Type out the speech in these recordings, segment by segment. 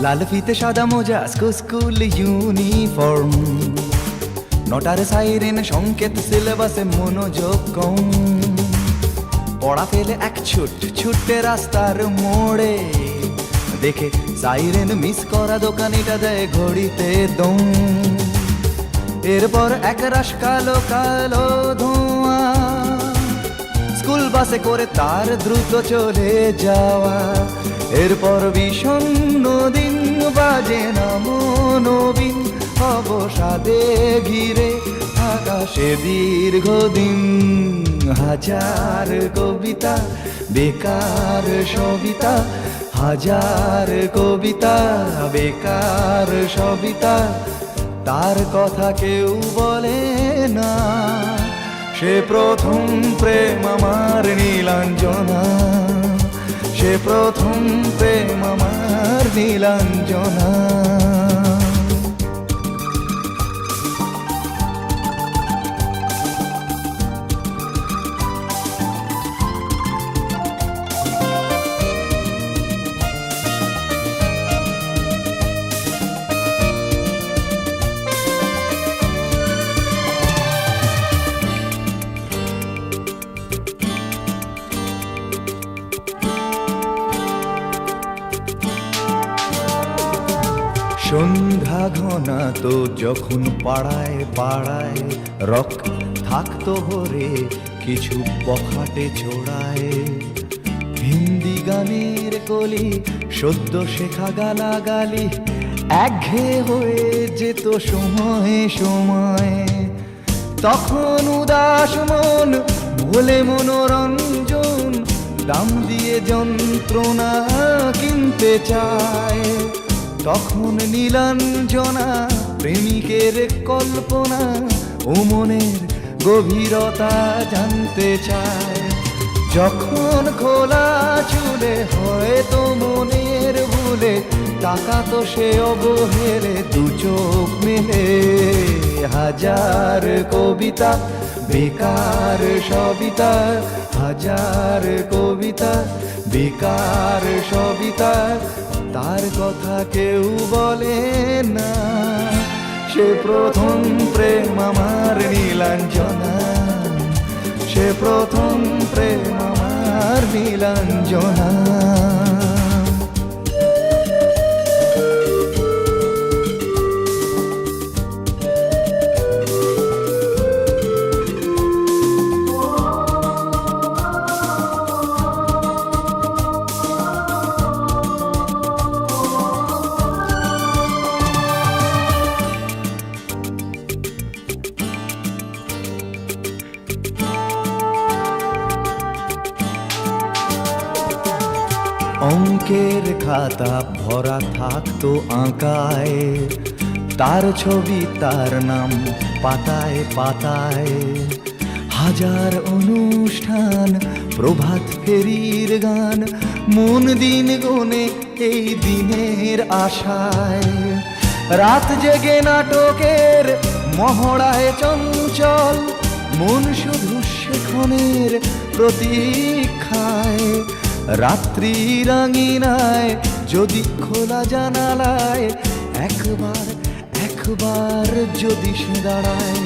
লাল ফিতে সাদা মোজা স্কুল ইউনিফর্ম, নটার সাইরেন সংকেত সিলেবাসে মনোযোগ কম। পড়া ফেলে এক ছুটে রাস্তার মোড়ে, দেখে সাইরেন মিস করা দোকানিটা দেয় ঘড়িতে দম। এরপর এক রাশ কালো কালো ধোঁয়া, স্কুল বাসে করে তার দ্রুত চলে যাওয়া। এরপর বিষণ্ণ দিন বাজে না মনোবিন, অবসাদে ঘিরে আকাশে দীর্ঘদিন। হাজার কবিতা বেকার সবিতা, হাজার কবিতা বেকার সবিতা, তার কথা কেউ বলে না। সে প্রথম প্রেম আমার নীলাঞ্জনা, সে প্রথম প্রেম আমার নীলাঞ্জনা। সন্ধ্যা ঘনা তো যখন পাড়ায় পাড়ায় রক থাকতো ভরে কিছু বখাটে ছোড়ায়। হিন্দি গানের কলি সদ্য শেখা গালাগালি একঘেয়ে হয়ে যেত সময়ে সময়ে। তখন উদাস মন ভোলে মনোরঞ্জন, দাম দিয়ে যন্ত্রণা কিনতে চায়। তখন নীলাঞ্জনা প্রেমিকের কল্পনা ও মনের গভীরতা জানতে চায়। যখন খোলা চুলে হয়তো মনের ভুলে তাকাতো সে অবহেলে দু চোখ মেলে। হাজার কবিতা বেকার সবিতা, হাজার কবিতা বেকার সবিতা, তার কথা কেউ বলে না। সে প্রথম প্রেম আমার নীলাঞ্জনা, সে প্রথম প্রেম আমার নীলাঞ্জনা। অঙ্কের খাতা ভরা থাকতো আঁকায়, তার ছবি তার নাম পাতায় পাতায়। হাজার অনুষ্ঠান প্রভাত ফেরির গান, মন দিন গোনে এই দিনের আশায়। রাত জেগে নাটকের মহড়ায় চঞ্চল, মন শুধু সেক্ষণের প্রতীক্ষায়। রাত্রি রাঙিনায় যদি খোলা জানালায় একবার একবার যদি সে দাঁড়ায়।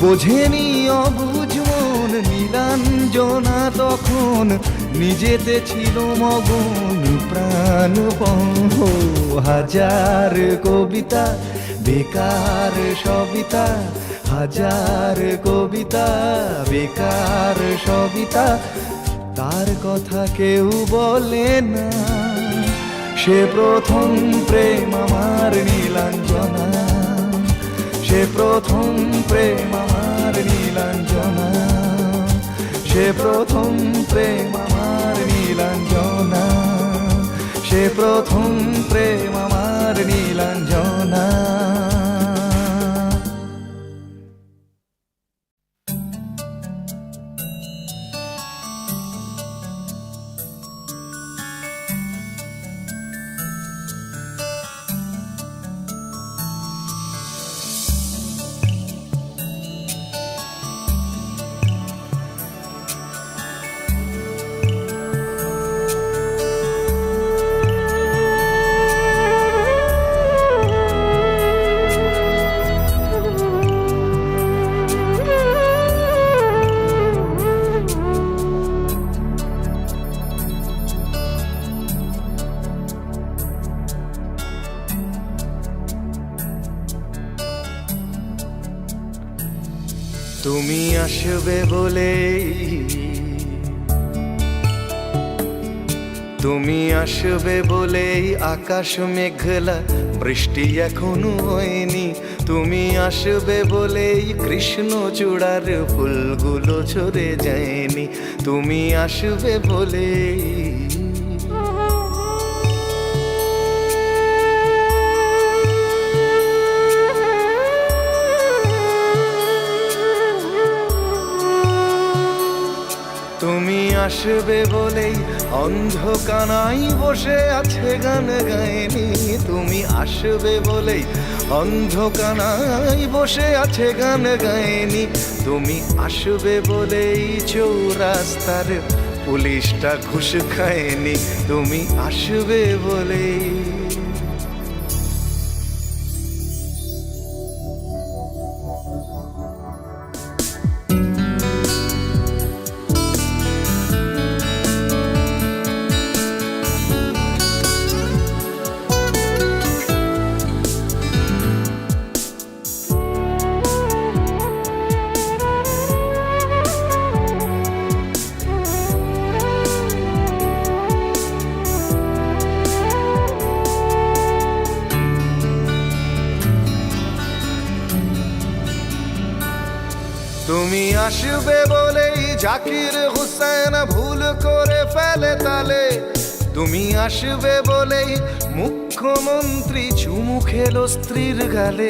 বোঝেনি অবুঝ মন নীলাঞ্জনা তখন, নিজেতে ছিল মগন প্রাণপণ। হাজার কবিতা বেকার সবিতা, হাজার কবিতা বেকার সবিতা, তার কথা কেউ বলে না। সে প্রথম প্রেম আমার নীলাঞ্জনা, সে প্রথম প্রেম আমার নীলাঞ্জনা, সে প্রথম প্রেম আমার নীলাঞ্জনা, সে প্রথম প্রেম আমার নীলাঞ্জনা। তুমি আসবে বলেই, তুমি আসবে বলেই আকাশ মেঘলা, বৃষ্টি এখনো হয়নি। তুমি আসবে বলেই কৃষ্ণচূড়ার ফুলগুলো ঝরে যায়নি। তুমি আসবে বলেই। তুমি আসবে বলেই অন্ধকানাই বসে আছে গান গায়নি। তুমি আসবে বলেই অন্ধকানাই বসে আছে গান গায়নি। তুমি আসবে বলেই চৌরাস্তার পুলিশটা ঘুষ খায়নি। তুমি আসবে বলেই। তুমি আসবে বলেই জাকির হুসেন ভুল করে ফেলে তালে। তুমি আসবে বলেই মুখ্যমন্ত্রী চুমু খেলো স্ত্রীর গালে।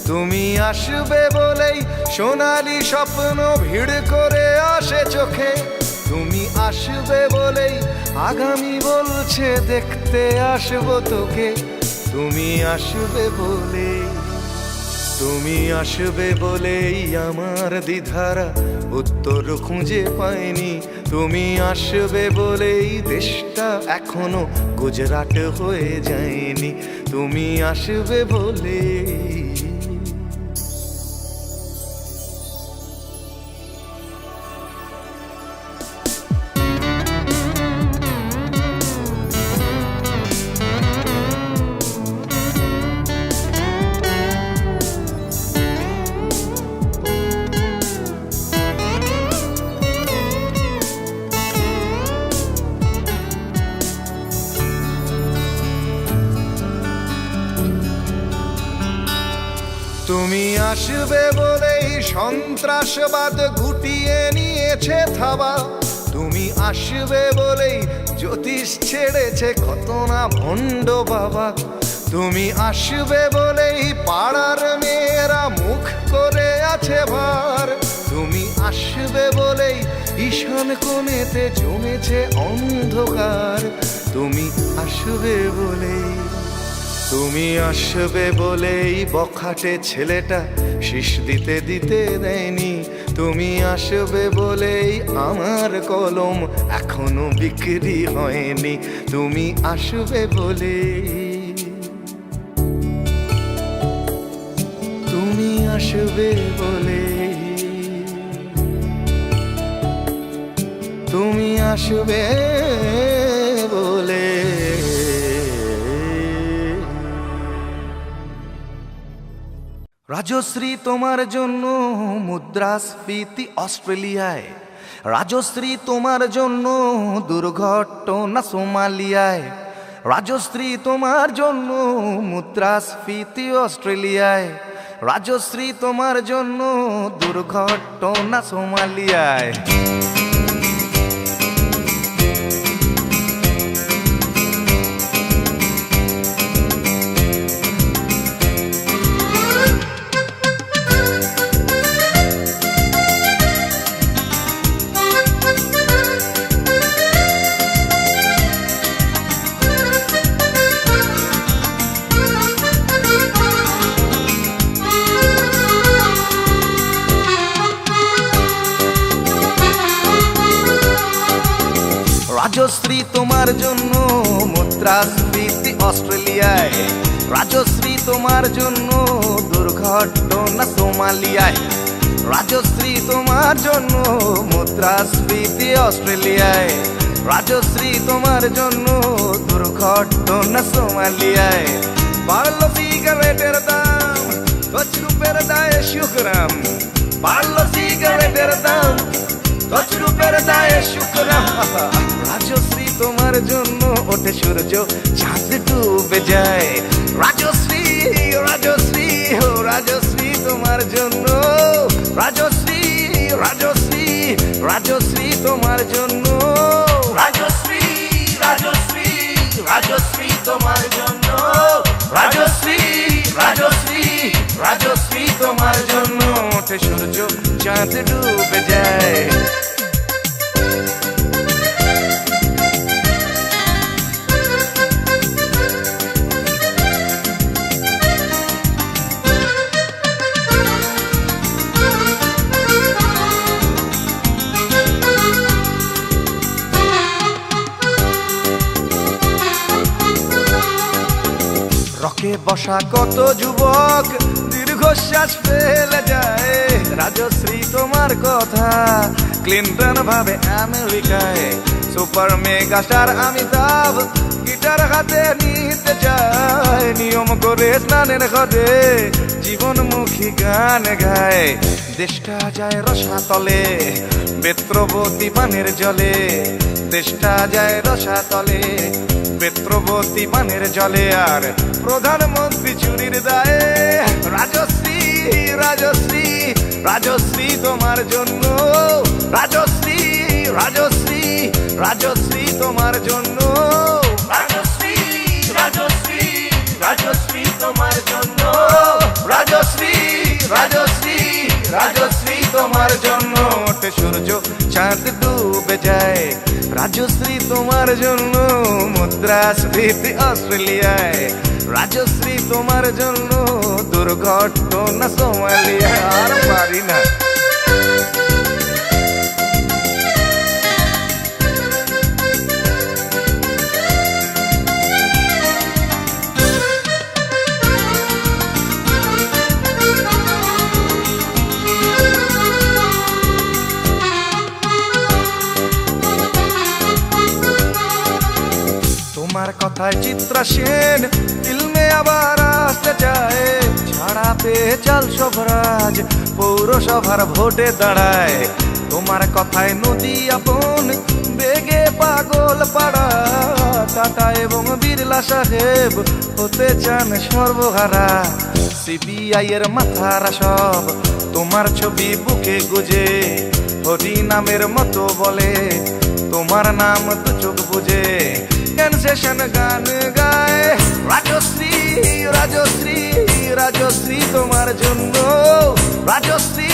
তুমি আসবে বলেই সোনালি স্বপ্ন ভিড় করে আসে চোখে। তুমি আসবে বলেই আগামী বলছে দেখতে আসবো তোকে। তুমি আসবে বলেই, তুমি আসবে বলেই আমার দ্বিধারা উত্তর খুঁজে পায়নি। তুমি আসবে বলেই দেশটা এখনো গুজরাট হয়ে যায়নি। তুমি আসবে বলেই। তুমি আসবে বলেই সন্ত্রাসবাদ গুটিয়ে নিয়েছে থাবা। তুমি আসবে বলেই জ্যোতিষ ছেড়েছে কত না ভণ্ড বাবা। তুমি আসবে বলেই পাড়ার মেয়েরা মুখ করে আছে ভার। তুমি আসবে বলেই ঈশান কোণেতে জমেছে অন্ধকার। তুমি আসবে বলেই, তুমি আসবে বলেই বখাটে ছেলেটা শীষ দিতে দিতে দেয়নি। তুমি আসবে বলেই আমার কলম এখনো বিক্রি হয়নি। তুমি আসবে বলেই, তুমি আসবে বলেই, তুমি আসবে বলে। রাজশ্রী তোমার জন্য মুদ্রাস্ফীতি অস্ট্রেলিয়ায়। রাজশ্রী তোমার জন্য দুর্ঘটনা সোমালিয়ায়। রাজশ্রী তোমার জন্য মুদ্রাস্ফীতি অস্ট্রেলিয়ায়। রাজশ্রী তোমার জন্য দুর্ঘটনা সোমালিয়ায়। রাজশ্রী তোমার জন্য মুদ্রাস্ফীতি অস্ট্রেলিয়ায়। রাজশ্রী তোমার জন্য দুর্ঘটনা সোমালিয়ায়। রাজশ্রী তোমার জন্য মুদ্রাস্ফীতি অস্ট্রেলিয়ায়। রাজশ্রী তোমার জন্য দুর্ঘটনা সোমালিয়ায়। বাড়লো সিগারেটের দাম, 5 রুপের দায়ে 100 গ্রাম। বাড়লো সিগারেটের দাম, তছরূপের দায়ে শুকরাম। রাজশ্রী তোমার জন্য ওঠে সূর্য, চাঁদ ডুবে যায়। রাজশ্রী রাজশ্রী ও রাজশ্রী তোমার জন্য, রাজশ্রী রাজশ্রী রাজশ্রী তোমার জন্য, রাজশ্রী রাজশ্রী রাজশ্রী তোমার জন্য, রাজশ্রী রাজশ্রী রাজশ্রী তোমার জন্য ওঠে সূর্য, চাঁদ ডুবে যায়। রকে বসা কত যুবক দীর্ঘশ্বাস ফেলে যায়। রাজশ্রী তোমার কথা ক্লিন্টন ভাবে আমেরিকায়। Super mega star Amitabh guitar হাতে নিতে চায়। নিয়ম করে স্নানের ঘরে জীবনমুখী গান গায়। দেশটা যায় রসাতলে বেত্রবতী পানের জলে, দেশটা যায় রসাতলে বেত্রবতী পানের জলে। আর প্রধানমন্ত্রী চুরির দায়ে। রাজশ্রী রাজশ্রী রাজশ্রী তোমার জন্য, রাজশ্রী রাজশ্রী রাজশ্রী তোমার জন্য, রাজশ্রী রাজশ্রী রাজশ্রী তোমার জন্য, রাজশ্রী রাজশ্রী রাজশ্রী তোমার জন্য ওঠে সূর্য, চাঁদ ডুবে যায়। রাজশ্রী তোমার জন্য মুদ্রাস্ফীতি অস্ট্রেলিয়ায়। রাজশ্রী তোমার জন্য দুর্ঘটনা সোমালিয়া। আর পারি না। তোমার কথায় চিত্রা সেন ফিল্মে আবার আসতে চায়। ছাড়া পেয়ে চাল সবরাজ পৌরসভার ভোটে দাঁড়ায়। তোমার কথায় নদী আপন বেগে পাগল পাড়া। টাটা এবং বিড়লা সাহেব হতে চান সর্বহারা। সিবিআই এর মাথারা সব তোমার ছবি বুকে গুজে। হরি নামের মতো বলে তোমার নাম তো চোখ বুঝে। সেশন গান গায়। রাজশ্রী রাজশ্রী রাজশ্রী তোমার জন্য, রাজশ্রী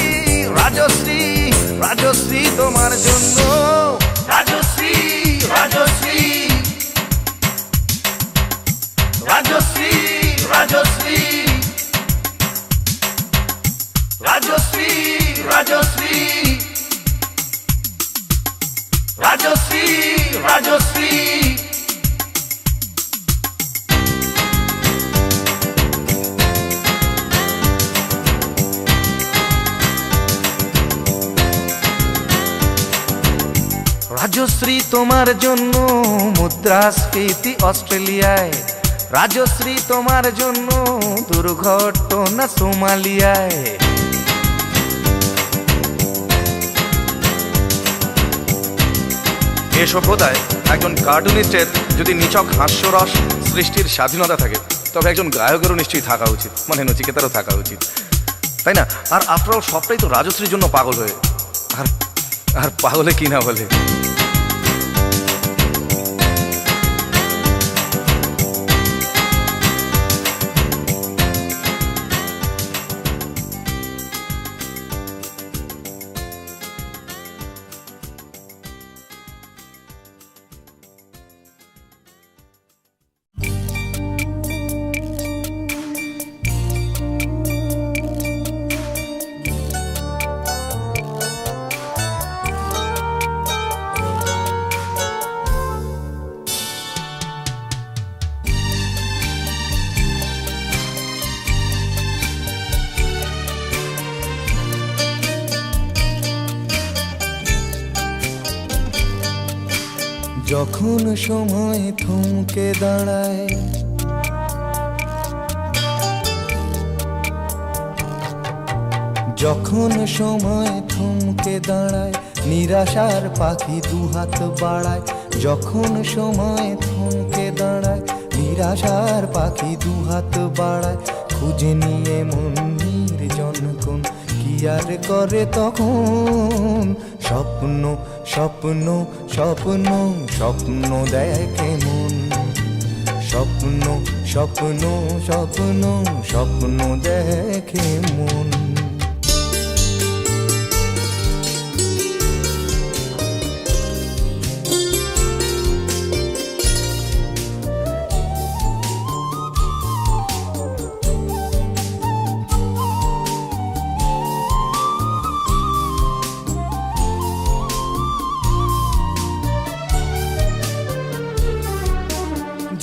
রাজশ্রী রাজশ্রী তোমার জন্য, রাজশ্রী রাজশ্রী রাজশ্রী রাজশ্রী রাজশ্রী রাজশ্রী রাজশ্রী রাজশ্রী। রাজশ্রী তোমার জন্য মুদ্রাস্ফীতি অস্ট্রেলিয়ায়। রাজশ্রী তোমার জন্য দুর্ঘটনা সোমালিয়ায়। এ সভ্যতায় একজন কার্টুনিস্টের যদি নিছক হাস্যরস সৃষ্টির স্বাধীনতা থাকে, তবে একজন গায়কেরও নিশ্চয়ই থাকা উচিত, মানে নচিকেতারও থাকা উচিত, তাই না? আর আফটার অল সবটাই তো রাজশ্রীর জন্য পাগল হয়ে। আর পাগলে কি না বলে। যখন সময় থমকে দাঁড়ায়, যখন সময় থমকে দাঁড়ায় নিরাশার পাখি দুহাত বাড়ায়, যখন সময় থমকে দাঁড়ায় নিরাশার পাখি দুহাত বাড়ায়, খুঁজে নিয়ে মন নির্জন কোন কি আর করে তখন। স্বপ্ন স্বপ্ন স্বপ্ন স্বপ্ন দেখে মন, স্বপ্ন স্বপ্ন স্বপ্ন স্বপ্ন দেখে মন।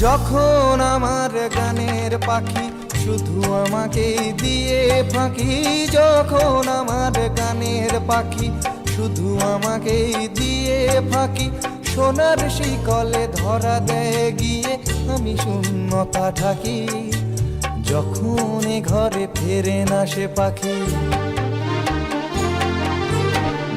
যখন আমার গানের পাখি শুধু আমাকে দিয়ে ফাঁকি, যখন আমার গানের পাখি শুধু আমাকে দিয়ে ফাঁকি, সোনার শিকলে ধরা দেয় গিয়ে আমি শূন্যতা ঢাকি। যখন এ ঘরে ফেরে না সে পাখি,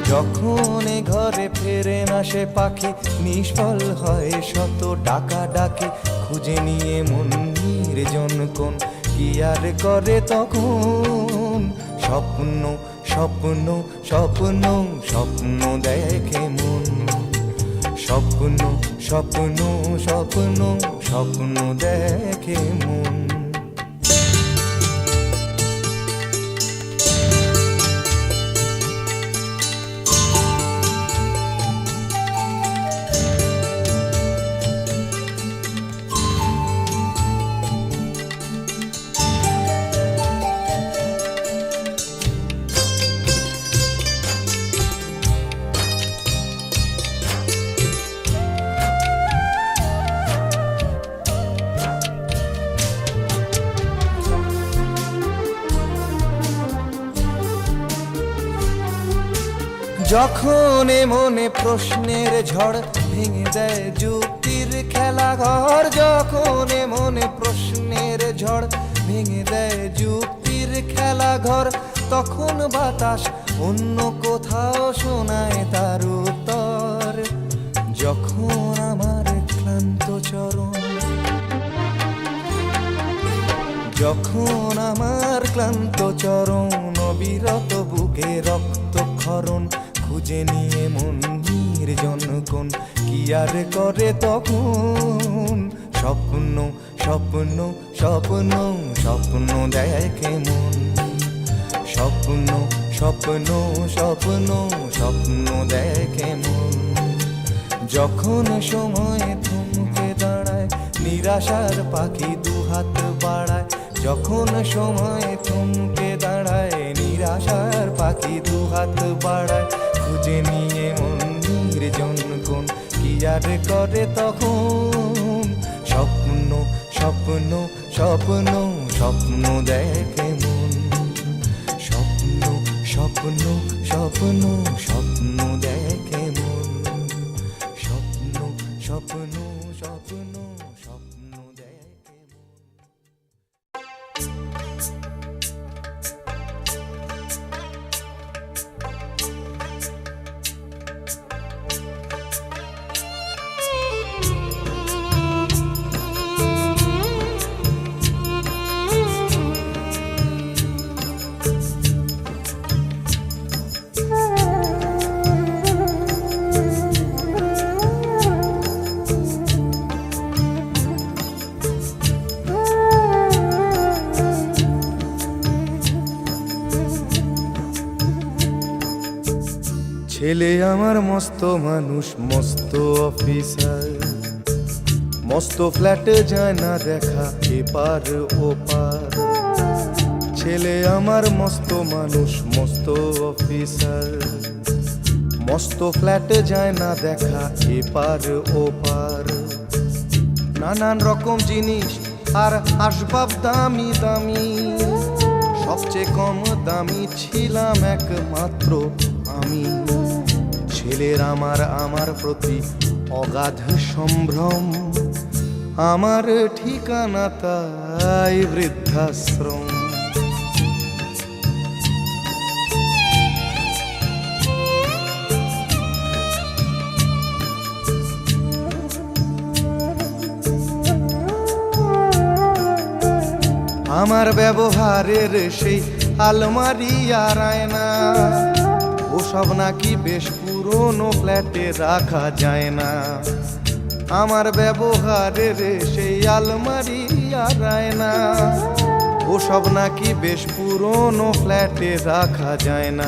যখন এ ঘরে ফেরে না সে পাখি, নিষ্ফল হয় শত ডাকা ডাকি, খুঁজে নিয়ে মন নির্জন কোন কি আর করে তখন। স্বপ্ন স্বপ্ন স্বপ্ন স্বপ্ন দেখে মন, স্বপ্ন স্বপ্ন স্বপ্ন স্বপ্ন দেখে মন। যখন এ মনে প্রশ্নের ঝড় ভেঙে দেয় যুক্তির খেলা ঘর, যখন এ মনে প্রশ্নের ঝড় ভেঙে দেয় যুক্তির খেলা ঘর, তখন বাতাস অন্য কোথাও শোনায় তার উত্তর। যখন আমার ক্লান্ত চরণ, যখন আমার ক্লান্ত চরণ অবিরত বুকে রক্তক্ষরণ, খুঁজে নিয়ে মন নির্জন কোন কি আর করে তখন। স্বপ্ন স্বপ্ন স্বপ্ন স্বপ্ন দেখে মন, স্বপ্ন স্বপ্ন স্বপ্ন স্বপ্ন দেখে মন। যখন সময় থমকে দাঁড়ায় নিরাশার পাখি দুহাত বাড়ায়, যখন সময় থমকে দাঁড়ায় নিরাশার পাখি দুহাত বাড়ায়, খুঁজে নিয়ে মন নির্জন কোন কি আর করে তখন। স্বপ্ন স্বপ্ন স্বপ্ন স্বপ্ন দেখে মন, স্বপ্ন স্বপ্ন স্বপ্ন স্বপ্ন দেখে মন, স্বপ্ন স্বপ্ন স্বপ্ন স্বপ্ন দেখে মন। ছেলে আমার মস্ত মানুষ মস্ত অফিসার, মস্ত ফ্ল্যাটে যায় না দেখা এপার ওপার। ছেলে আমার মস্ত মানুষ মস্ত অফিসার, মস্ত ফ্ল্যাটে যায় না দেখা এপার ওপার। নানান রকম জিনিস আর আসবাব দামি দামি, সবচেয়ে কম দামি ছিলাম একমাত্র আমি। ছেলের আমার প্রতি অগাধ সম্ভ্রম, আমার ঠিকানা তাই বৃদ্ধাশ্রম। আমার ব্যবহারের সেই আলমারি আর আয়না ওসব নাকি বেশ পুরনো ফ্ল্যাটে রাখা যায় না। আমার ব্যবহারের সেই আলমারি আর আয়না ওসব নাকি বেশ পুরনো ফ্ল্যাটে রাখা যায় না।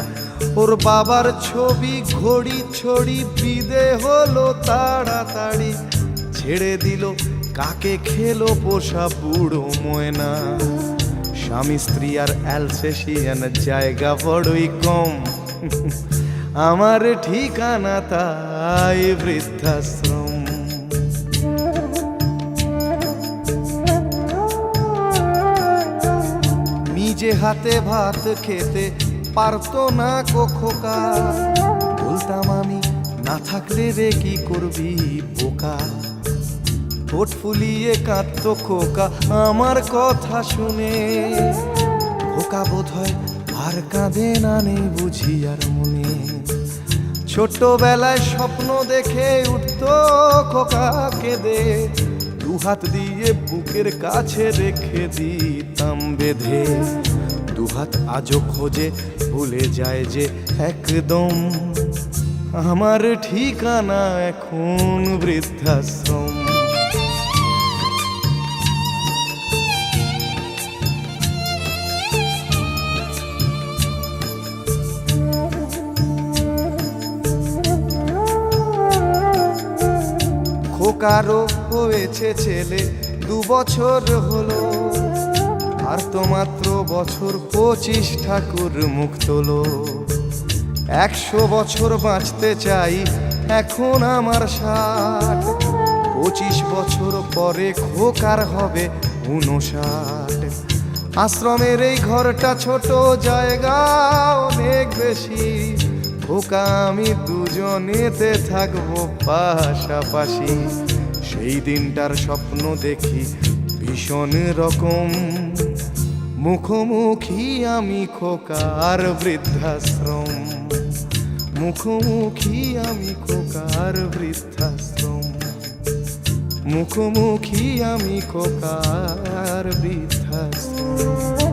ওর বাবার ছবি ঘড়ি ছড়ি বিদে হলো তাড়াতাড়ি, ছেড়ে দিল কাকে খেলো পোষা বুড়ো ময়না। স্বামী স্ত্রী আর অ্যালসেশিয়ান জায়গা বড়ই কম, আমার ঠিকানা তাই বৃদ্ধাশ্রম। নিজে হাতে ভাত খেতে পারতো না খোকা, বলতাম আমি না থাকলে রে কি করবি বোকা। ঠোঁট ফুলিয়ে কাঁদতো খোকা আমার কথা শুনে, খোকা বোধ হয় আর কাঁদে না নেই বুঝি আর মনে। ছোট্টবেলায় স্বপ্ন দেখে উঠতো খোকা কেঁদে, দুহাত দিয়ে বুকের কাছে রেখে দিতাম বেঁধে। দুহাত আজও খোঁজে ভুলে যায় যে একদম, আমার ঠিকানা এখন বৃদ্ধাশ্রম। খোকারও হয়েছে ছেলে 2 বছর হলো, আর তো মাত্র বছর 25 ঠাকুর মুখ তোলো। 100 বছর বাঁচতে চাই এখন আমার 60, 25 বছর পরে খোকার হবে 59। আশ্রমের এই ঘরটা ছোট, জায়গা অনেক বেশি, খোকা আমি দুজনেতে থাকবো পাশাপাশি। সেই দিনটার স্বপ্ন দেখি ভীষণ রকম, মুখোমুখি আমি খোকার বৃদ্ধাশ্রম। মুখোমুখি আমি খোকার বৃদ্ধাশ্রম। মুখোমুখি আমি খোকার বৃদ্ধাশ্রম।